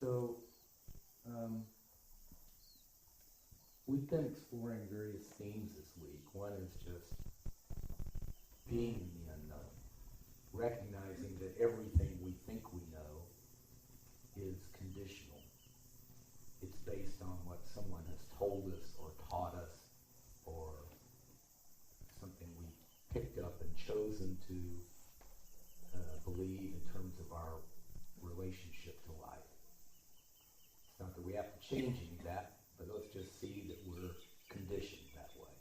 So, we've been exploring various themes this week. One is just being in the unknown, recognizing that everything we think we know is conditional. It's based on what someone has told us or taught us, or something we picked up and chosen to believe in terms of our relationship to life. It's not that we have to change any of that, but let's just see that we're conditioned that way.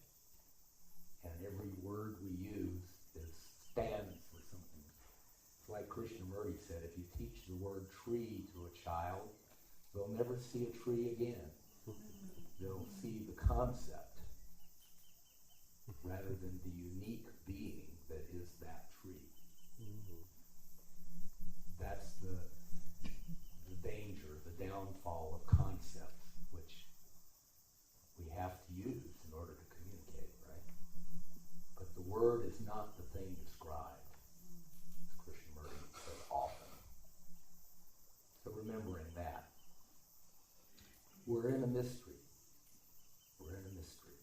And every word we use stands for something. It's like Krishnamurti said, if you teach the word tree to a child, they'll never see a tree again. They'll see the concept rather than the unique being that is that tree. That's the danger, the downfall of concepts, which we have to use in order to communicate, right? But the word is not the thing described, as Krishnamurti said often. So remembering that. We're in a mystery. We're in a mystery.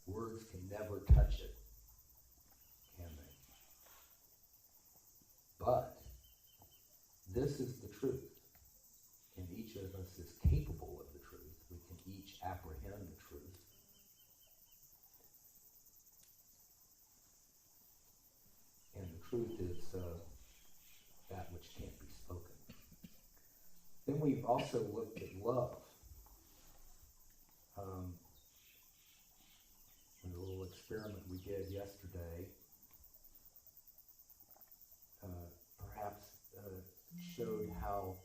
Words can never touch it, can they? But this is the truth, and each of us is capable of the truth. We can each apprehend the truth. And the truth is that which can't be spoken. Then we've also looked at love. In a little experiment we did yesterday, perhaps showed how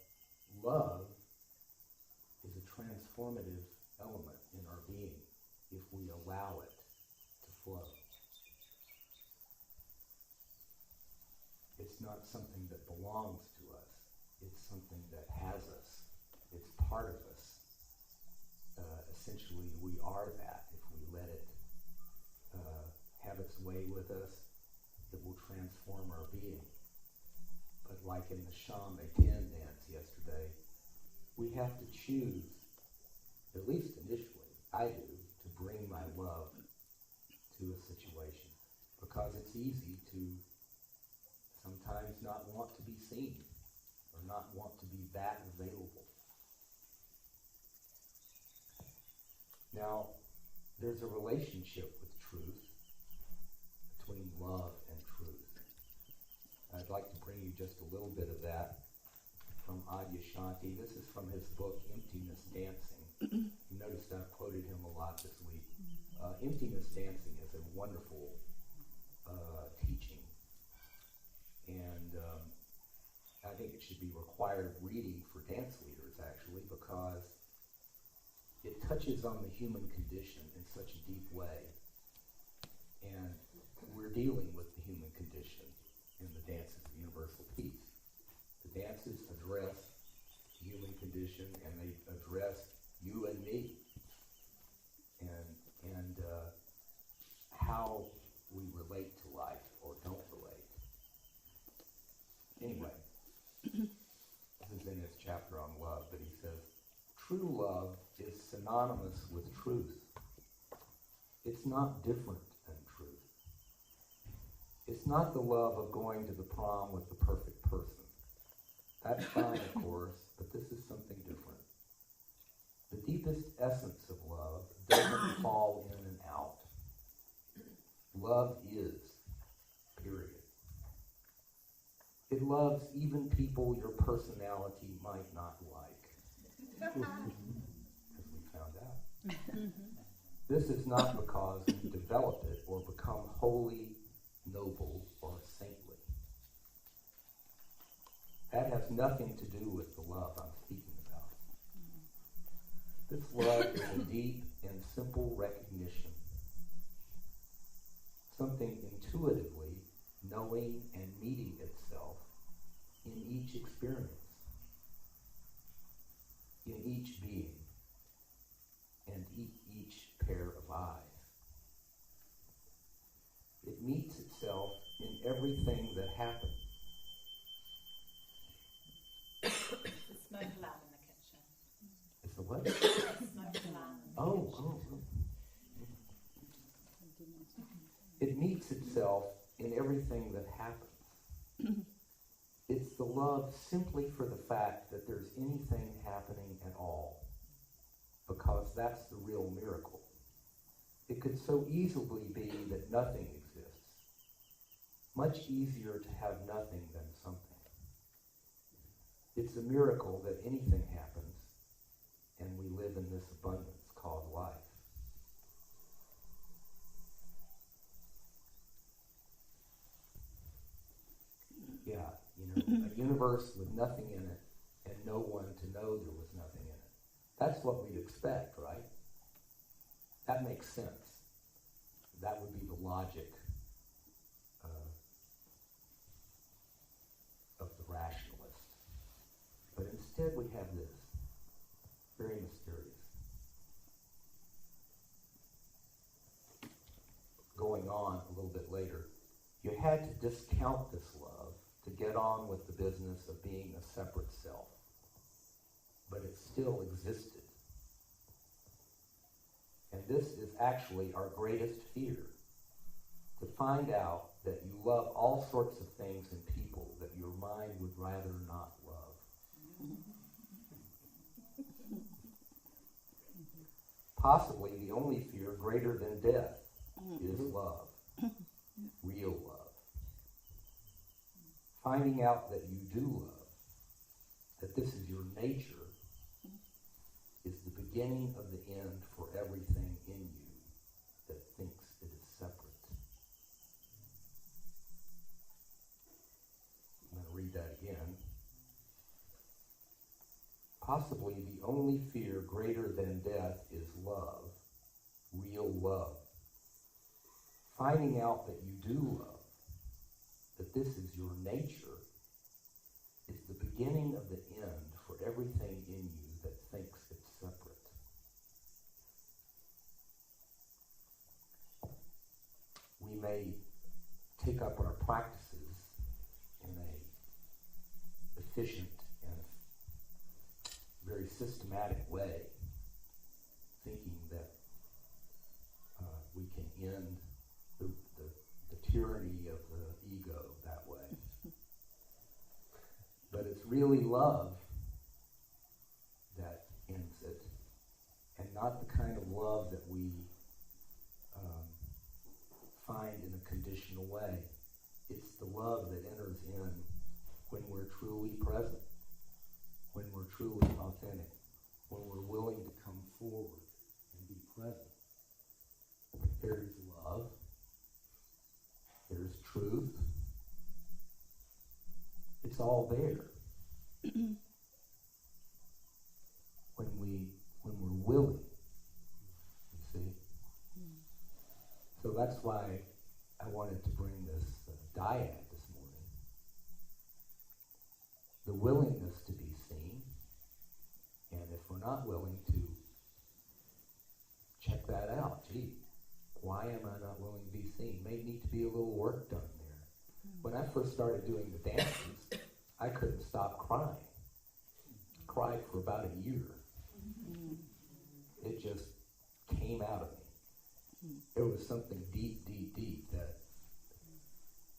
love is a transformative element in our being if we allow it to flow. It's not something that belongs to us. It's something that has us. It's part of us. Essentially, we are that. If we let it have its way with us, it will transform our being. But like in the Sham Etienne dance yesterday, we have to choose, at least initially, I do, to bring my love to a situation. Because it's easy to sometimes not want to be seen, or not want to be that available. Now, there's a relationship with truth, between love and truth. I'd like to bring you just a little bit of that from Adyashanti. This is from his book, Emptiness Dancing. You noticed I've quoted him a lot this week. Emptiness Dancing is a wonderful teaching. And I think it should be required reading for dance leaders, actually, because it touches on the human condition in such a deep way. And we're dealing with the human condition in the dances of universal peace. The dances address the human condition, and they address you and me, and how we relate to life or don't relate. Anyway, this is in his chapter on love, but he says, true love is synonymous with truth. It's not different than truth. It's not the love of going to the prom with the perfect person. That's fine, of course, but this is something different. The deepest essence of love doesn't fall in and out. Love is, period. It loves even people your personality might not like, as we found out. This is not because you develop it or become wholly noble or saintly. That has nothing to do with the love I'm speaking about. This love is a deep and simple recognition, something intuitively knowing and meeting itself in each experience, in each being, and each pair of eyes. It meets itself in everything that happens. Smoke alarm in the what? Oh. It meets itself in everything that happens. It's the love simply for the fact that there's anything happening at all, because that's the real miracle. It could so easily be that nothing exists. Much easier to have nothing than something. It's a miracle that anything happens, and we live in this abundance called life. Yeah, a universe with nothing in it, and no one to know there was nothing in it. That's what we'd expect, right? That makes sense. That would be the logic of the rationalist. But instead we have this, very mysterious. Going on a little bit later, you had to discount this love to get on with the business of being a separate self. But it still existed. And this is actually our greatest fear, to find out that you love all sorts of things and people that your mind would rather not love. Possibly the only fear greater than death is love, real love. Finding out that you do love, that this is your nature, is the beginning of the end for everything in you that thinks it is separate. I'm going to read that again. Possibly the only fear greater than death is love, real love. Finding out that you do love, that this is your nature, is the beginning of the end for everything in you that thinks it's separate. We may take up our practices in a efficient and very systematic way, thinking that we can end the tyranny of the ego that way. But it's really love that ends it, and not the kind of love that we find in a conditional way. It's the love that enters in when we're truly present, when we're truly authentic, when we're willing to come forward and be present. There's love. There's truth. It's all there. when we're willing, you see. So that's why I wanted to bring this dyad this morning. The willingness to be seen, and if we're not willing to check that out, gee, why am I not willing to be seen? May need to be a little work done there. When I first started doing the dances, I couldn't stop crying. I cried for about a year. It just came out of me. There was something deep, deep, deep that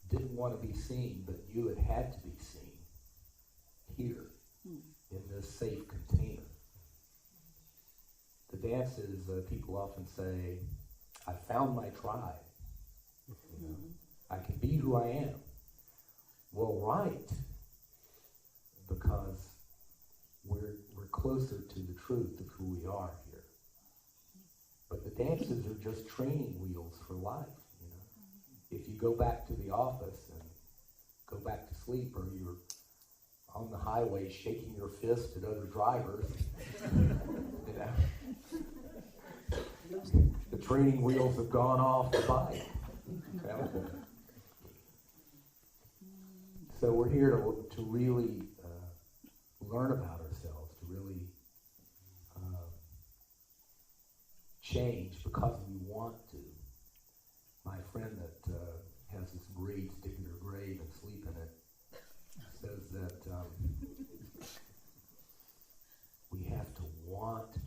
didn't want to be seen, but knew it had to be seen here in this safe container. The dances, people often say, I found my tribe. You know, I can be who I am. Well, right, because we're closer to the truth of who we are here. But the dances are just training wheels for life, you know. If you go back to the office and go back to sleep, or you're on the highway shaking your fist at other drivers, you know, the training wheels have gone off the bike. So we're here to really learn about ourselves, to really change because we want to. My friend that has this braid stick in her grave and sleep in it says that we have to want to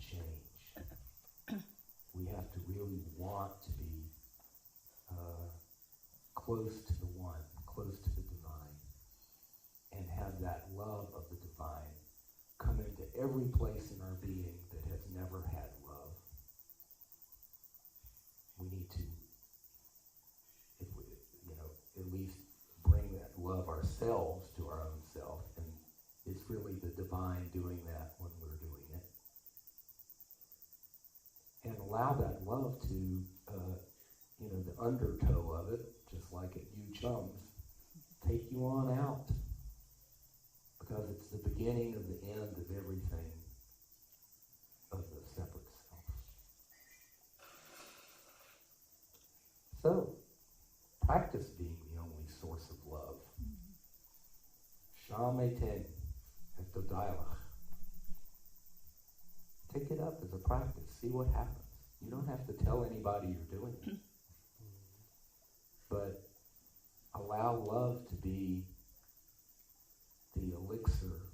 want to be close to the one, close to the divine, and have that love of the divine come into every place in our being that has never had love. We need to, if we, at least bring that love ourselves to our own self, and it's really the divine doing that when we're doing it. And allow that love to, the undertow of it, just like at You Chums, take you on out. Because it's the beginning of the end of everything of the separate self. So, practice being the only source of love. Shameten et Dodilach. Take it up as a practice. See what happens. You don't have to tell anybody you're doing it. But allow love to be the elixir.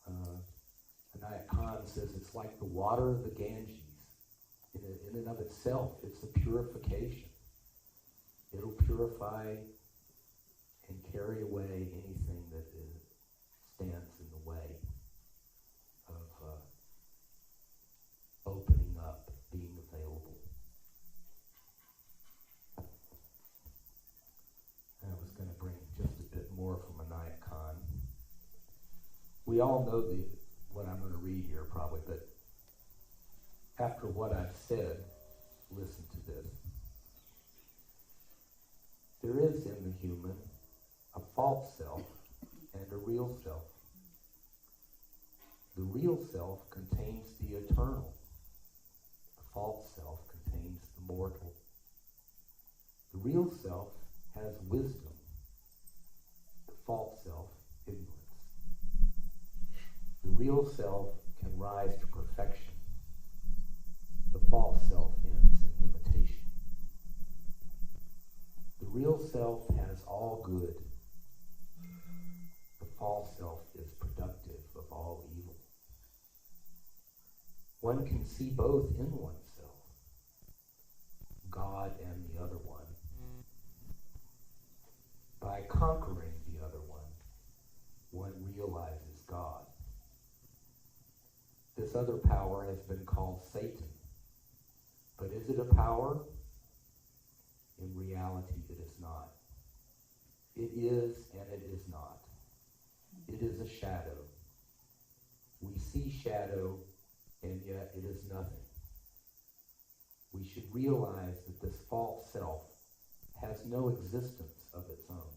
Anayat Khan says it's like the water of the Ganges. In and of itself, it's a purification. It'll purify and carry away anything that stands in the way of opening up, being available. I was going to bring just a bit more from Anayat Khan. We all know what I'm going to read here probably, but after what I've said, listen to this. There is in the human a false self and a real self. The real self contains the eternal. The false self contains the mortal. The real self has wisdom. The false self, ignorance. The real self can rise to perfection. The false self ends in limitation. The real self has all good. The false self is productive of all evil. One can see both in oneself, God and the other one. By conquering the other one realizes God. This other power has been called Satan. But is it a power? In reality, it is not. It is and it is not. It is a shadow. We see shadow, and yet it is nothing. We should realize that this false self has no existence of its own.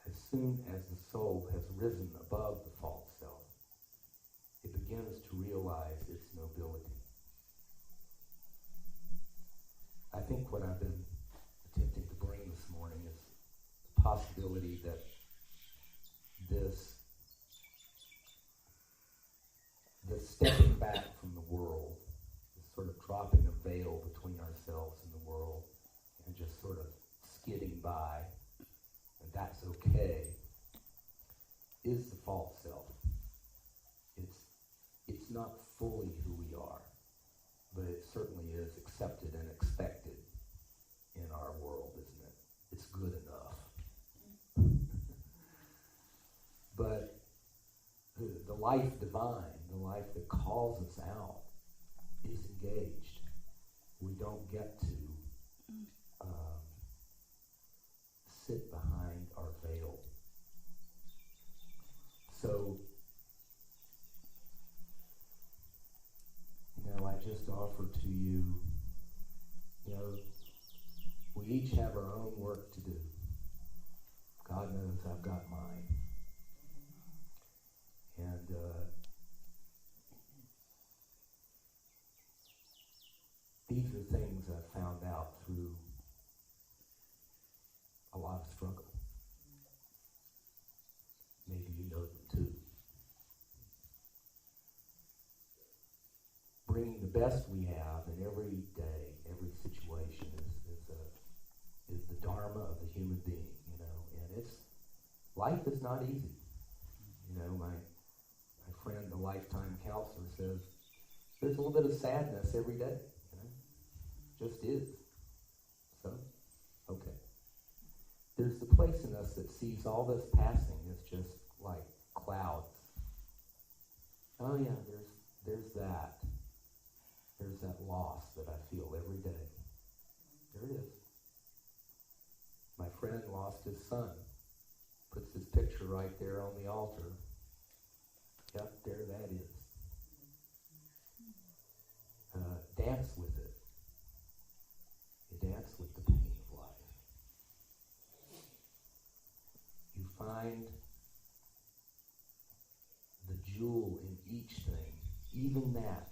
As soon as the soul has risen above the false self, it begins to realize its nobility. I think what I've been attempting to bring this morning is the possibility that this stepping back from the world, this sort of dropping a veil between ourselves and the world, and just sort of skidding by, and that's okay, is the false self. It's not fully who we are, but it certainly is accepted and expected in our world, isn't it? It's good enough. But the life divine, the life that calls us out, is engaged. We don't get to sit behind our veil. So, I just offer to you, we each have our own work to do. God knows I've got mine. And these are things I've found out through a lot of struggle. Maybe you know them too. Bringing the best we have in every day, every situation is the dharma of the human being, and life is not easy. My friend, the lifetime counselor, says there's a little bit of sadness every day. just is. So, okay. There's the place in us that sees all this passing as just like clouds. Oh yeah, there's that. There's that loss that I feel every day. There it is. My friend lost his son. Puts his picture right there on the altar. Yep, there that is. Dance with it. You dance with the pain of life. You find the jewel in each thing, even that.